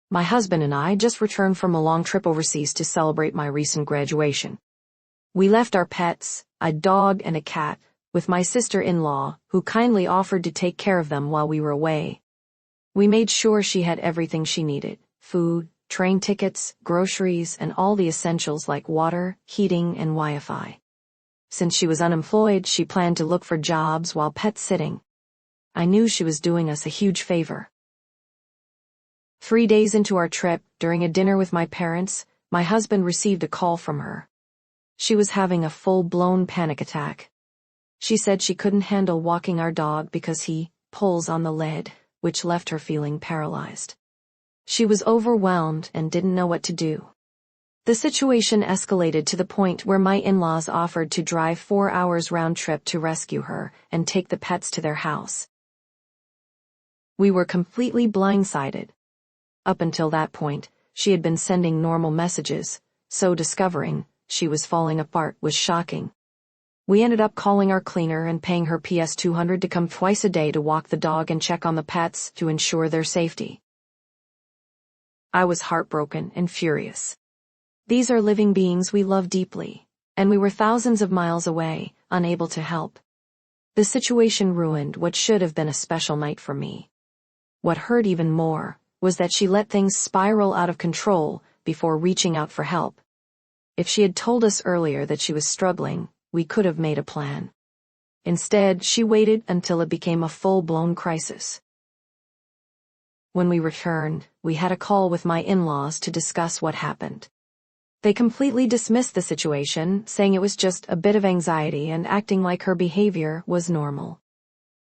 My husband and I just returned from a long trip overseas to celebrate my recent graduation. We left our pets, a dog and a cat, with my sister-in-law, who kindly offered to take care of them while we were away. We made sure she had everything she needed: food, train tickets, groceries, and all the essentials like water, heating, and Wi-Fi. Since she was unemployed, she planned to look for jobs while pet-sitting. I knew she was doing us a huge favor. 3 days into our trip, during a dinner with my parents, my husband received a call from her. She was having a full-blown panic attack. She said she couldn't handle walking our dog because he pulls on the lead, which left her feeling paralyzed. She was overwhelmed and didn't know what to do. The situation escalated to the point where my in-laws offered to drive 4 hours round trip to rescue her and take the pets to their house. We were completely blindsided. Up until that point, she had been sending normal messages, so discovering she was falling apart was shocking. We ended up calling our cleaner and paying her $200 to come twice a day to walk the dog and check on the pets to ensure their safety. I was heartbroken and furious. These are living beings we love deeply, and we were thousands of miles away, unable to help. The situation ruined what should have been a special night for me. What hurt even more was that she let things spiral out of control before reaching out for help. If she had told us earlier that she was struggling, we could have made a plan. Instead, she waited until it became a full-blown crisis. When we returned, we had a call with my in-laws to discuss what happened. They completely dismissed the situation, saying it was just a bit of anxiety and acting like her behavior was normal.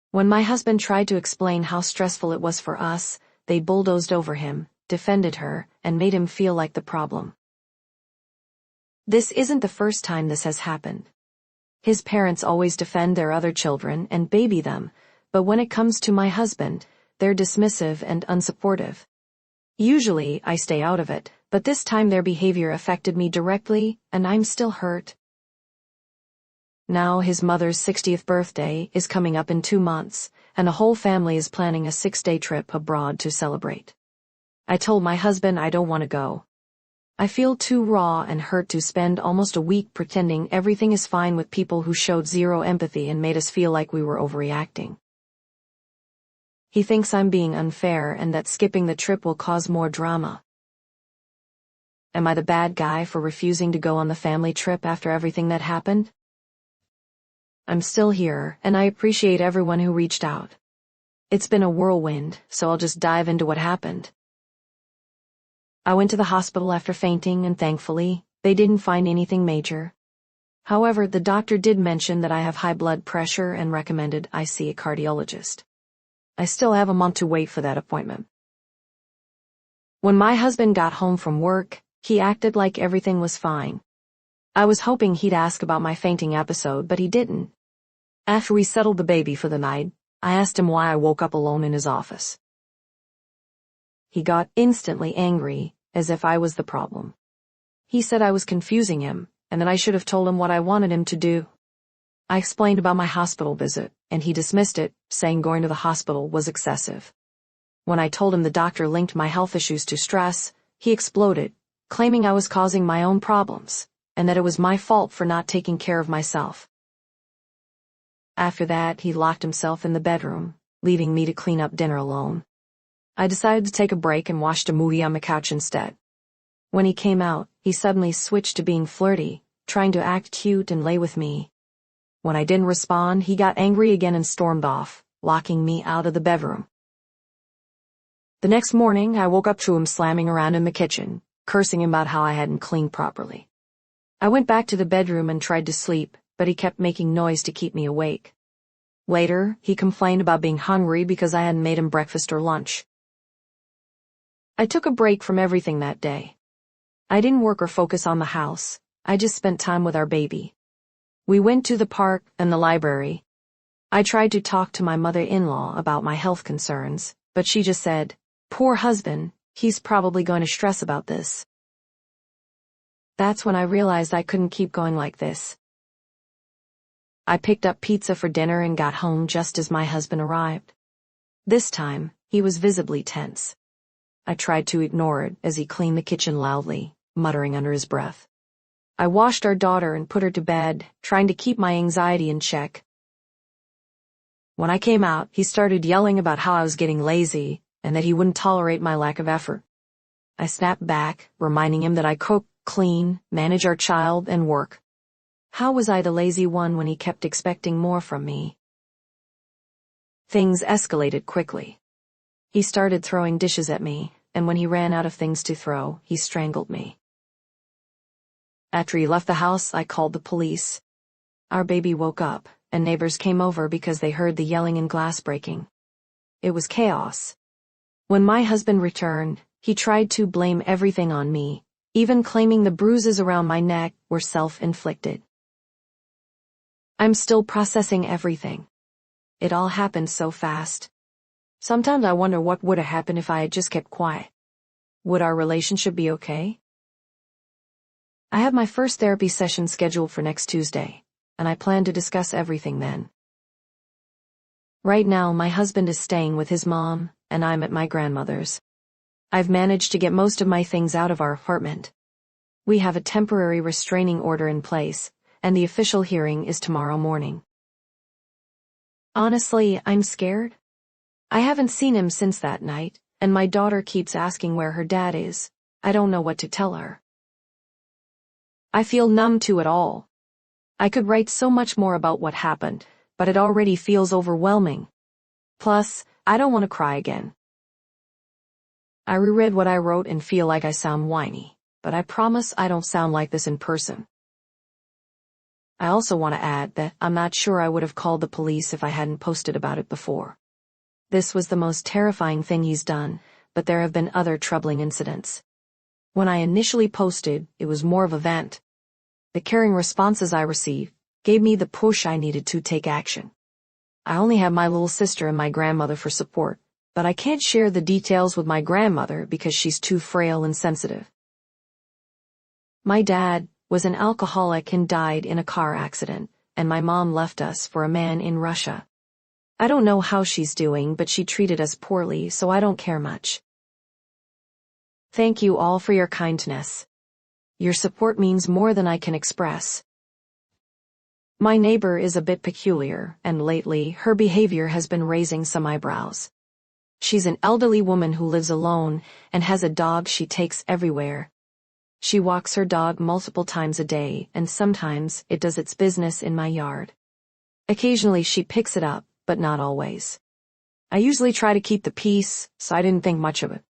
When my husband tried to explain how stressful it was for us, they bulldozed over him, defended her, and made him feel like the problem. This isn't the first time this has happened. His parents always defend their other children and baby them, but when it comes to my husband, they're dismissive and unsupportive. Usually, I stay out of it, but this time their behavior affected me directly, and I'm still hurt. Now his mother's 60th birthday is coming up in 2 months, and the whole family is planning a 6-day trip abroad to celebrate. I told my husband I don't want to go. I feel too raw and hurt to spend almost a week pretending everything is fine with people who showed zero empathy and made us feel like we were overreacting. He thinks I'm being unfair and that skipping the trip will cause more drama. Am I the bad guy for refusing to go on the family trip after everything that happened? I'm still here, and I appreciate everyone who reached out. It's been a whirlwind, so I'll just dive into what happened. I went to the hospital after fainting, and thankfully, they didn't find anything major. However, the doctor did mention that I have high blood pressure and recommended I see a cardiologist. I still have a month to wait for that appointment. When my husband got home from work, he acted like everything was fine. I was hoping he'd ask about my fainting episode, but he didn't. After we settled the baby for the night, I asked him why I woke up alone in his office. He got instantly angry, as if I was the problem. He said I was confusing him, and that I should have told him what I wanted him to do. I explained about my hospital visit, and he dismissed it, saying going to the hospital was excessive. When I told him the doctor linked my health issues to stress, he exploded, claiming I was causing my own problems, and that it was my fault for not taking care of myself. After that, he locked himself in the bedroom, leaving me to clean up dinner alone. I decided to take a break and watched a movie on the couch instead. When he came out, he suddenly switched to being flirty, trying to act cute and lay with me. When I didn't respond, he got angry again and stormed off, locking me out of the bedroom. The next morning, I woke up to him slamming around in the kitchen, cursing him about how I hadn't cleaned properly. I went back to the bedroom and tried to sleep, but he kept making noise to keep me awake. Later, he complained about being hungry because I hadn't made him breakfast or lunch. I took a break from everything that day. I didn't work or focus on the house. I just spent time with our baby. We went to the park and the library. I tried to talk to my mother-in-law about my health concerns, but she just said, "Poor husband, he's probably going to stress about this." That's when I realized I couldn't keep going like this. I picked up pizza for dinner and got home just as my husband arrived. This time, he was visibly tense. I tried to ignore it as he cleaned the kitchen loudly, muttering under his breath. I washed our daughter and put her to bed, trying to keep my anxiety in check. When I came out, he started yelling about how I was getting lazy and that he wouldn't tolerate my lack of effort. I snapped back, reminding him that I cook, clean, manage our child, and work. How was I the lazy one when he kept expecting more from me? Things escalated quickly. He started throwing dishes at me, and when he ran out of things to throw, he strangled me. After he left the house, I called the police. Our baby woke up, and neighbors came over because they heard the yelling and glass breaking. It was chaos. When my husband returned, he tried to blame everything on me, even claiming the bruises around my neck were self-inflicted. I'm still processing everything. It all happened so fast. Sometimes I wonder what would have happened if I had just kept quiet. Would our relationship be okay? I have my first therapy session scheduled for next Tuesday, and I plan to discuss everything then. Right now, my husband is staying with his mom, and I'm at my grandmother's. I've managed to get most of my things out of our apartment. We have a temporary restraining order in place, and the official hearing is tomorrow morning. Honestly, I'm scared. I haven't seen him since that night, and my daughter keeps asking where her dad is. I don't know what to tell her. I feel numb to it all. I could write so much more about what happened, but it already feels overwhelming. Plus, I don't want to cry again. I reread what I wrote and feel like I sound whiny, but I promise I don't sound like this in person. I also want to add that I'm not sure I would have called the police if I hadn't posted about it before. This was the most terrifying thing he's done, but there have been other troubling incidents. When I initially posted, it was more of a vent. The caring responses I received gave me the push I needed to take action. I only have my little sister and my grandmother for support, but I can't share the details with my grandmother because she's too frail and sensitive. My dad was an alcoholic and died in a car accident, and my mom left us for a man in Russia. I don't know how she's doing, but she treated us poorly, so I don't care much. Thank you all for your kindness. Your support means more than I can express. My neighbor is a bit peculiar, and lately her behavior has been raising some eyebrows. She's an elderly woman who lives alone and has a dog she takes everywhere. She walks her dog multiple times a day, and sometimes it does its business in my yard. Occasionally she picks it up, but not always. I usually try to keep the peace, so I didn't think much of it.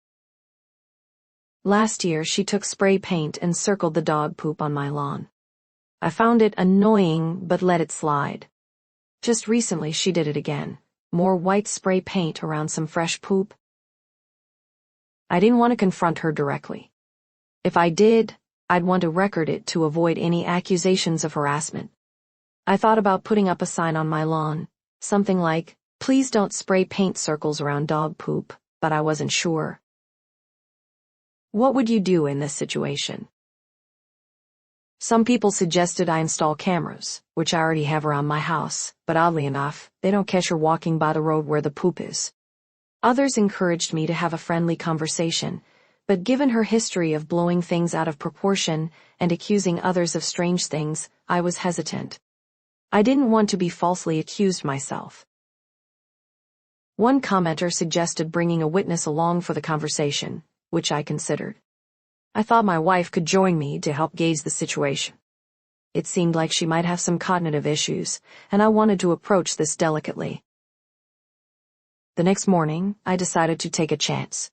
Last year she took spray paint and circled the dog poop on my lawn. I found it annoying, but let it slide. Just recently she did it again. More white spray paint around some fresh poop. I didn't want to confront her directly. If I did, I'd want to record it to avoid any accusations of harassment. I thought about putting up a sign on my lawn, something like, "Please don't spray paint circles around dog poop," but I wasn't sure. What would you do in this situation? Some people suggested I install cameras, which I already have around my house, but oddly enough, they don't catch her walking by the road where the poop is. Others encouraged me to have a friendly conversation, but given her history of blowing things out of proportion and accusing others of strange things, I was hesitant. I didn't want to be falsely accused myself. One commenter suggested bringing a witness along for the conversation, which I considered. I thought my wife could join me to help gauge the situation. It seemed like she might have some cognitive issues, and I wanted to approach this delicately. The next morning, I decided to take a chance.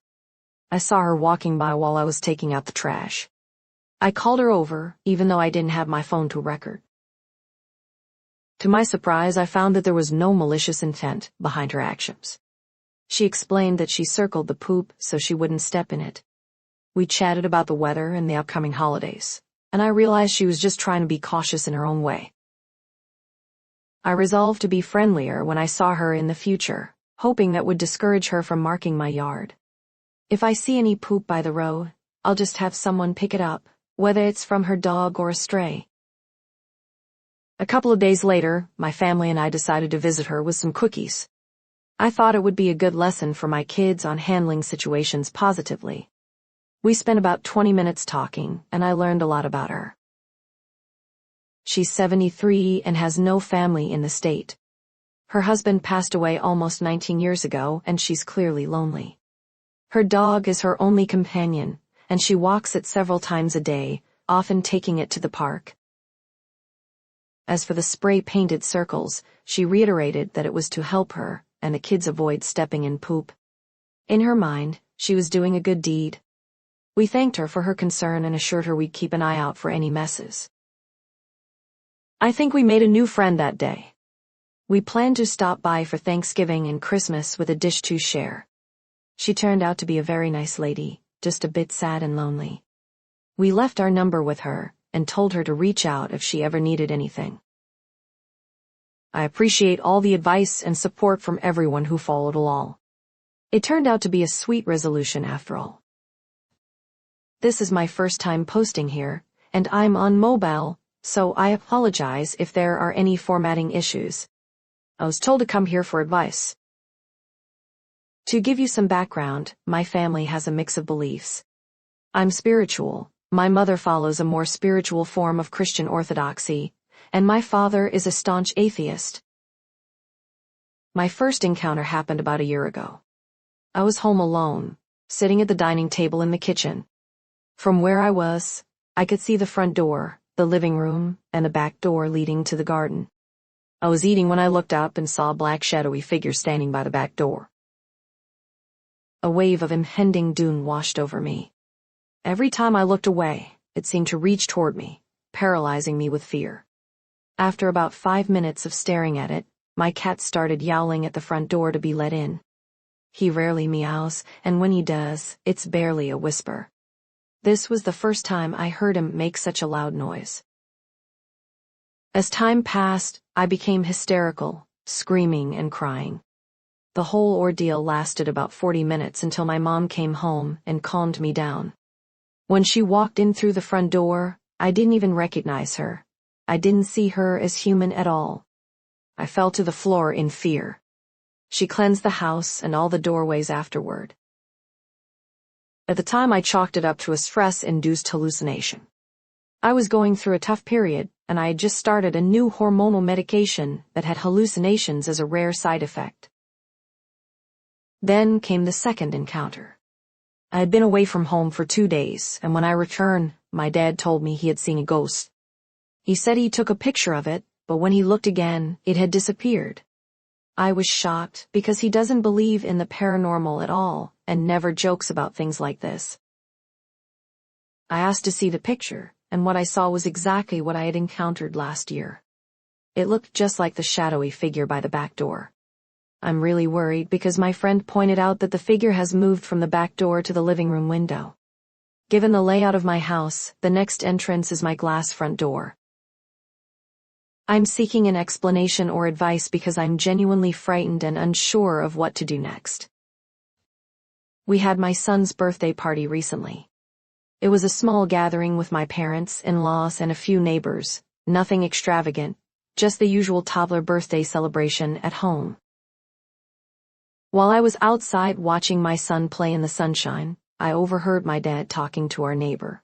I saw her walking by while I was taking out the trash. I called her over, even though I didn't have my phone to record. To my surprise, I found that there was no malicious intent behind her actions. She explained that she circled the poop so she wouldn't step in it. We chatted about the weather and the upcoming holidays, and I realized she was just trying to be cautious in her own way. I resolved to be friendlier when I saw her in the future, hoping that would discourage her from marking my yard. If I see any poop by the road, I'll just have someone pick it up, whether it's from her dog or a stray. A couple of days later, my family and I decided to visit her with some cookies. I thought it would be a good lesson for my kids on handling situations positively. We spent about 20 minutes talking, and I learned a lot about her. She's 73 and has no family in the state. Her husband passed away almost 19 years ago, and she's clearly lonely. Her dog is her only companion, and she walks it several times a day, often taking it to the park. As for the spray-painted circles, she reiterated that it was to help her, and the kids avoid stepping in poop. In her mind, she was doing a good deed. We thanked her for her concern and assured her we'd keep an eye out for any messes. I think we made a new friend that day. We planned to stop by for Thanksgiving and Christmas with a dish to share. She turned out to be a very nice lady, just a bit sad and lonely. We left our number with her and told her to reach out if she ever needed anything. I appreciate all the advice and support from everyone who followed along. It turned out to be a sweet resolution after all. This is my first time posting here, and I'm on mobile, so I apologize if there are any formatting issues. I was told to come here for advice. To give you some background, my family has a mix of beliefs. I'm spiritual. My mother follows a more spiritual form of Christian orthodoxy, and my father is a staunch atheist. My first encounter happened about a year ago. I was home alone, sitting at the dining table in the kitchen. From where I was, I could see the front door, the living room, and the back door leading to the garden. I was eating when I looked up and saw a black shadowy figure standing by the back door. A wave of impending doom washed over me. Every time I looked away, it seemed to reach toward me, paralyzing me with fear. After about 5 minutes of staring at it, my cat started yowling at the front door to be let in. He rarely meows, and when he does, it's barely a whisper. This was the first time I heard him make such a loud noise. As time passed, I became hysterical, screaming and crying. The whole ordeal lasted about 40 minutes until my mom came home and calmed me down. When she walked in through the front door, I didn't even recognize her. I didn't see her as human at all. I fell to the floor in fear. She cleansed the house and all the doorways afterward. At the time, I chalked it up to a stress-induced hallucination. I was going through a tough period, and I had just started a new hormonal medication that had hallucinations as a rare side effect. Then came the second encounter. I had been away from home for 2 days, and when I returned, my dad told me he had seen a ghost. He said he took a picture of it, but when he looked again, it had disappeared. I was shocked because he doesn't believe in the paranormal at all and never jokes about things like this. I asked to see the picture, and what I saw was exactly what I had encountered last year. It looked just like the shadowy figure by the back door. I'm really worried because my friend pointed out that the figure has moved from the back door to the living room window. Given the layout of my house, the next entrance is my glass front door. I'm seeking an explanation or advice because I'm genuinely frightened and unsure of what to do next. We had my son's birthday party recently. It was a small gathering with my parents, in-laws, and a few neighbors, nothing extravagant, just the usual toddler birthday celebration at home. While I was outside watching my son play in the sunshine, I overheard my dad talking to our neighbor.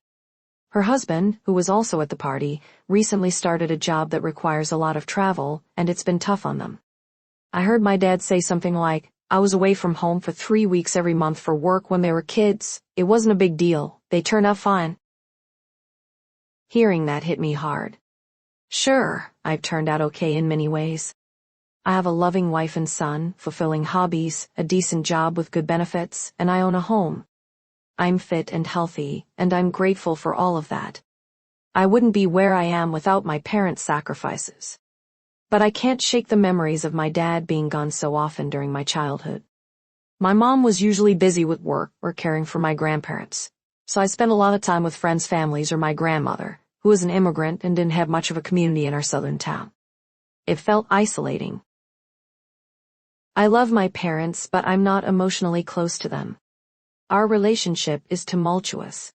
Her husband, who was also at the party, recently started a job that requires a lot of travel, and it's been tough on them. I heard my dad say something like, "I was away from home for 3 weeks every month for work when they were kids. It wasn't a big deal. They turned out fine." Hearing that hit me hard. Sure, I've turned out okay in many ways. I have a loving wife and son, fulfilling hobbies, a decent job with good benefits, and I own a home. I'm fit and healthy, and I'm grateful for all of that. I wouldn't be where I am without my parents' sacrifices. But I can't shake the memories of my dad being gone so often during my childhood. My mom was usually busy with work or caring for my grandparents, so I spent a lot of time with friends' families or my grandmother, who was an immigrant and didn't have much of a community in our southern town. It felt isolating. I love my parents, but I'm not emotionally close to them. Our relationship is tumultuous.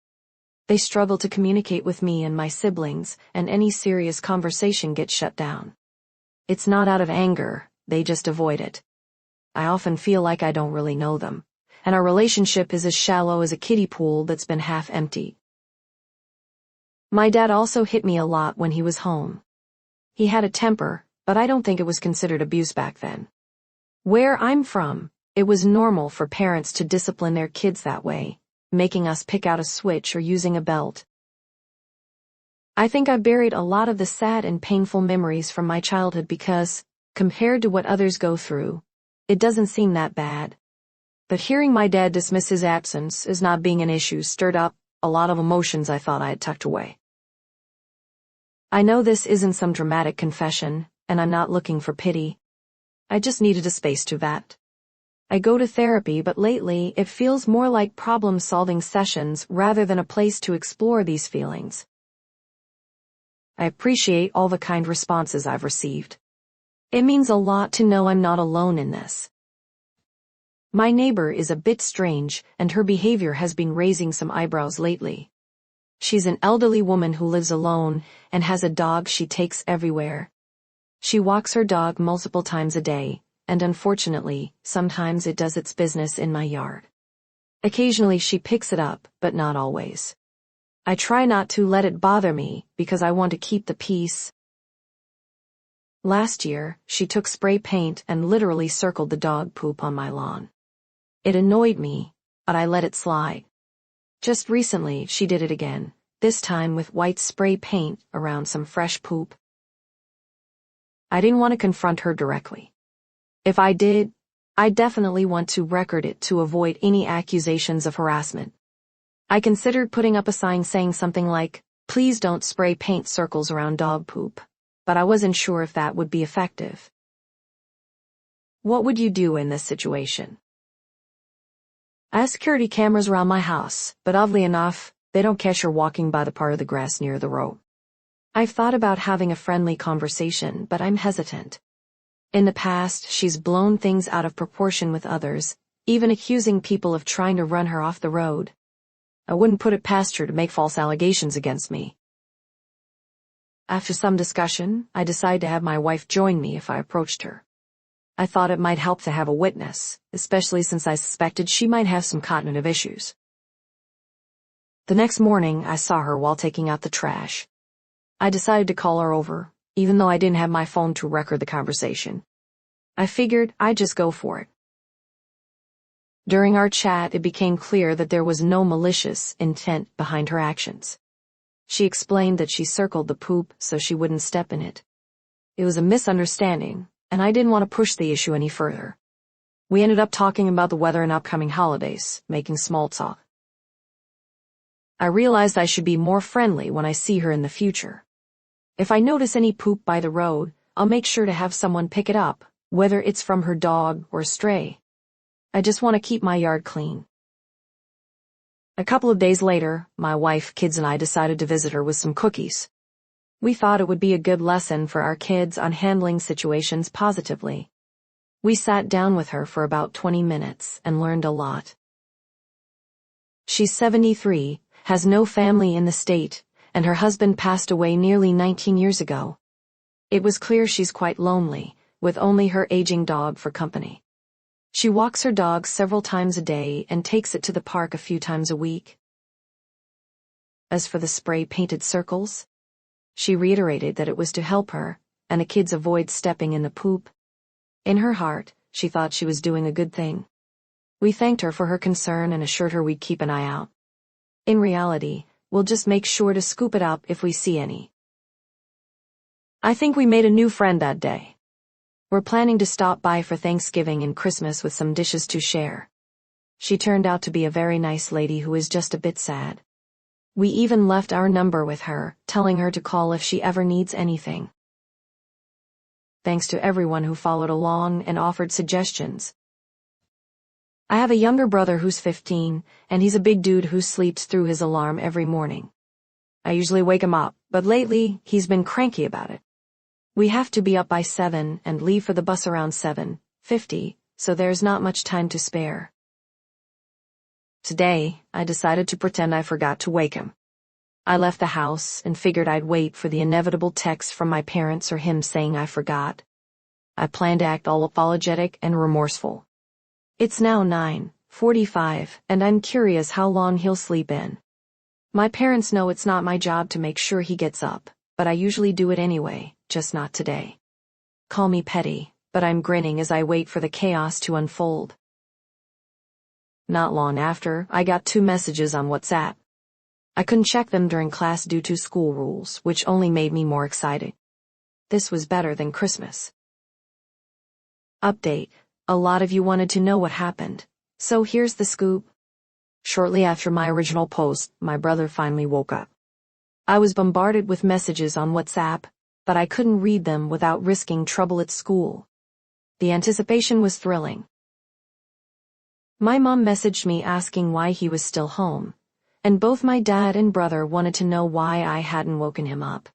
They struggle to communicate with me and my siblings, and any serious conversation gets shut down. It's not out of anger, they just avoid it. I often feel like I don't really know them, and our relationship is as shallow as a kiddie pool that's been half empty. My dad also hit me a lot when he was home. He had a temper, but I don't think it was considered abuse back then. Where I'm from, it was normal for parents to discipline their kids that way, making us pick out a switch or using a belt. I think I buried a lot of the sad and painful memories from my childhood because, compared to what others go through, it doesn't seem that bad. But hearing my dad dismiss his absence as not being an issue stirred up a lot of emotions I thought I had tucked away. I know this isn't some dramatic confession, and I'm not looking for pity. I just needed a space to vent. I go to therapy, but lately it feels more like problem-solving sessions rather than a place to explore these feelings. I appreciate all the kind responses I've received. It means a lot to know I'm not alone in this. My neighbor is a bit strange, and her behavior has been raising some eyebrows lately. She's an elderly woman who lives alone and has a dog she takes everywhere. She walks her dog multiple times a day, and unfortunately, sometimes it does its business in my yard. Occasionally she picks it up, but not always. I try not to let it bother me because I want to keep the peace. Last year, she took spray paint and literally circled the dog poop on my lawn. It annoyed me, but I let it slide. Just recently, she did it again, this time with white spray paint around some fresh poop. I didn't want to confront her directly. If I did, I definitely want to record it to avoid any accusations of harassment. I considered putting up a sign saying something like, "Please don't spray paint circles around dog poop," but I wasn't sure if that would be effective. What would you do in this situation? I have security cameras around my house, but oddly enough, they don't catch her walking by the part of the grass near the road. I've thought about having a friendly conversation, but I'm hesitant. In the past, she's blown things out of proportion with others, even accusing people of trying to run her off the road. I wouldn't put it past her to make false allegations against me. After some discussion, I decided to have my wife join me if I approached her. I thought it might help to have a witness, especially since I suspected she might have some cognitive issues. The next morning, I saw her while taking out the trash. I decided to call her over, even though I didn't have my phone to record the conversation. I figured I'd just go for it. During our chat, it became clear that there was no malicious intent behind her actions. She explained that she circled the poop so she wouldn't step in it. It was a misunderstanding, and I didn't want to push the issue any further. We ended up talking about the weather and upcoming holidays, making small talk. I realized I should be more friendly when I see her in the future. If I notice any poop by the road, I'll make sure to have someone pick it up, whether it's from her dog or a stray. I just want to keep my yard clean. A couple of days later, my wife, kids, and I decided to visit her with some cookies. We thought it would be a good lesson for our kids on handling situations positively. We sat down with her for about 20 minutes and learned a lot. She's 73, has no family in the state, and her husband passed away nearly 19 years ago. It was clear she's quite lonely, with only her aging dog for company. She walks her dog several times a day and takes it to the park a few times a week. As for the spray-painted circles, she reiterated that it was to help her and the kids avoid stepping in the poop. In her heart, she thought she was doing a good thing. We thanked her for her concern and assured her we'd keep an eye out. In reality, we'll just make sure to scoop it up if we see any. I think we made a new friend that day. We're planning to stop by for Thanksgiving and Christmas with some dishes to share. She turned out to be a very nice lady who is just a bit sad. We even left our number with her, telling her to call if she ever needs anything. Thanks to everyone who followed along and offered suggestions. I have a younger brother who's 15, and he's a big dude who sleeps through his alarm every morning. I usually wake him up, but lately he's been cranky about it. We have to be up by 7 and leave for the bus around 7:50, so there's not much time to spare. Today, I decided to pretend I forgot to wake him. I left the house and figured I'd wait for the inevitable text from my parents or him saying I forgot. I plan to act all apologetic and remorseful. It's now 9:45, and I'm curious how long he'll sleep in. My parents know it's not my job to make sure he gets up, but I usually do it anyway, just not today. Call me petty, but I'm grinning as I wait for the chaos to unfold. Not long after, I got 2 messages on WhatsApp. I couldn't check them during class due to school rules, which only made me more excited. This was better than Christmas. Update. A lot of you wanted to know what happened, so here's the scoop. Shortly after my original post, my brother finally woke up. I was bombarded with messages on WhatsApp, but I couldn't read them without risking trouble at school. The anticipation was thrilling. My mom messaged me asking why he was still home, and both my dad and brother wanted to know why I hadn't woken him up.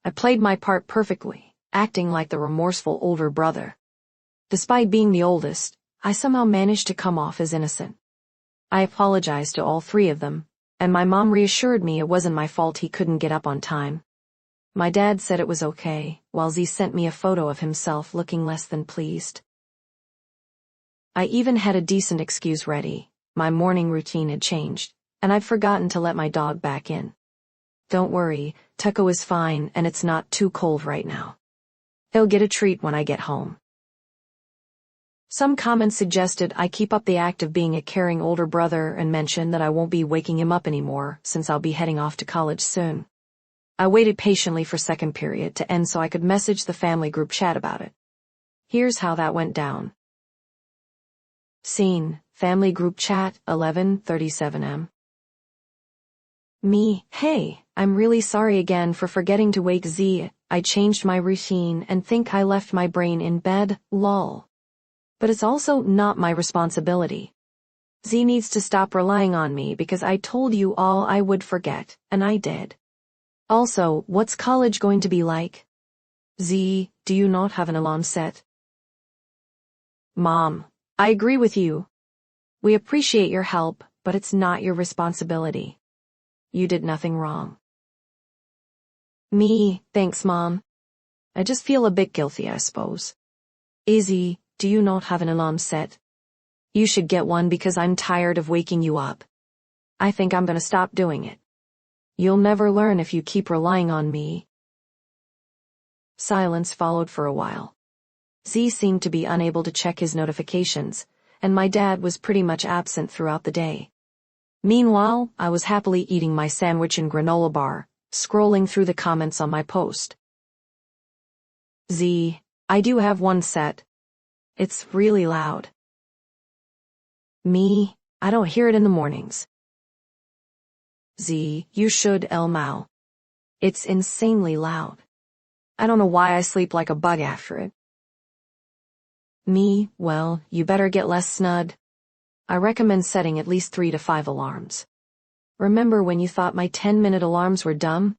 I played my part perfectly, acting like the remorseful older brother. Despite being the oldest, I somehow managed to come off as innocent. I apologized to all 3 of them, and my mom reassured me it wasn't my fault he couldn't get up on time. My dad said it was okay, while Z sent me a photo of himself looking less than pleased. I even had a decent excuse ready. My morning routine had changed, and I'd forgotten to let my dog back in. Don't worry, Tucko is fine and it's not too cold right now. He'll get a treat when I get home. Some comments suggested I keep up the act of being a caring older brother and mention that I won't be waking him up anymore since I'll be heading off to college soon. I waited patiently for second period to end so I could message the family group chat about it. Here's how that went down. Scene, family group chat, 11:37 am. Me, hey, I'm really sorry again for forgetting to wake Z. I changed my routine and think I left my brain in bed, lol. But it's also not my responsibility. Z needs to stop relying on me because I told you all I would forget, and I did. Also, what's college going to be like? Z, do you not have an alarm set? Mom, I agree with you. We appreciate your help, but it's not your responsibility. You did nothing wrong. Me, thanks, Mom. I just feel a bit guilty, I suppose. Izzy, do you not have an alarm set? You should get one because I'm tired of waking you up. I think I'm gonna stop doing it. You'll never learn if you keep relying on me. Silence followed for a while. Z seemed to be unable to check his notifications, and my dad was pretty much absent throughout the day. Meanwhile, I was happily eating my sandwich and granola bar, scrolling through the comments on my post. Z, I do have one set. It's really loud. Me, I don't hear it in the mornings. Z, you should, Elmao. It's insanely loud. I don't know why I sleep like a bug after it. Me, well, you better get less snud. I recommend setting at least 3 to 5 alarms. Remember when you thought my 10-minute alarms were dumb?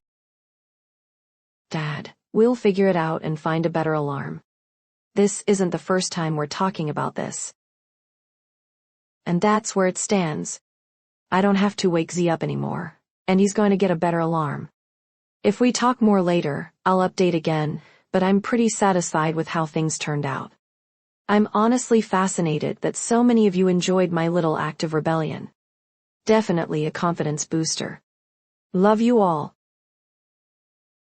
Dad, we'll figure it out and find a better alarm. This isn't the first time we're talking about this. And that's where it stands. I don't have to wake Z up anymore, and he's going to get a better alarm. If we talk more later, I'll update again, but I'm pretty satisfied with how things turned out. I'm honestly fascinated that so many of you enjoyed my little act of rebellion. Definitely a confidence booster. Love you all.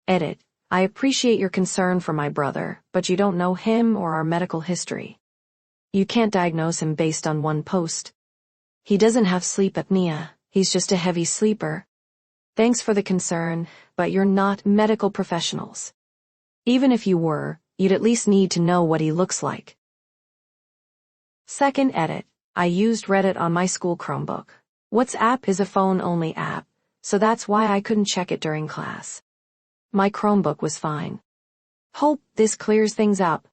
Edit. I appreciate your concern for my brother, but you don't know him or our medical history. You can't diagnose him based on one post. He doesn't have sleep apnea, he's just a heavy sleeper. Thanks for the concern, but you're not medical professionals. Even if you were, you'd at least need to know what he looks like. Second edit. I used Reddit on my school Chromebook. WhatsApp is a phone-only app, so that's why I couldn't check it during class. My Chromebook was fine. Hope this clears things up.